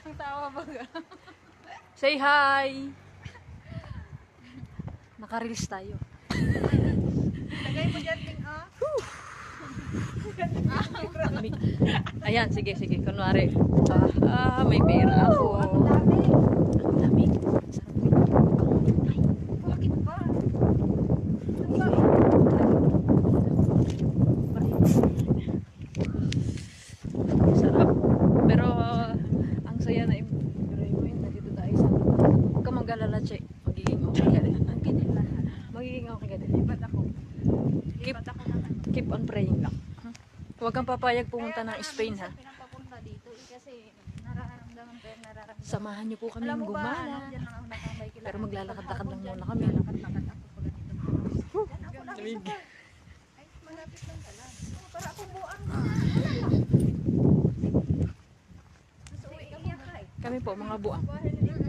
Ang tawa baga. Say hi! Naka-reels tayo. Lagay mo dyan ting Lamig. Ayan, sige, sige. Kunwari. May pera ako. Ang dami. Ang dami. Sarap mo ito. Ay, Bakit ba? sarap. Pero, ang saya na pero yun, nandito tayo sa huwag ka mag-alala, Che. Magiging okay ka din. Magiging okay ka din. Lipat ako. Keep, Lipat ako ng ano. keep on praying lang. Huwag kang papayag pumunta ng Spain, ha? Pinapapunta dito kasi nararamdaman ko yung nararamdaman. Samahan niyo po kami Alam mo ba, gumala. dyan lang ako nakambay kila. Pero maglalakad-lakad lang muna kami. Lakad-lakad ako pag ganito. Yan ako lang Lamig. isa pa. Ay, malapit lang pala. Oh, para akong buang. Mas uwi ka eh. Kami po, mga buang. Bahay na dito.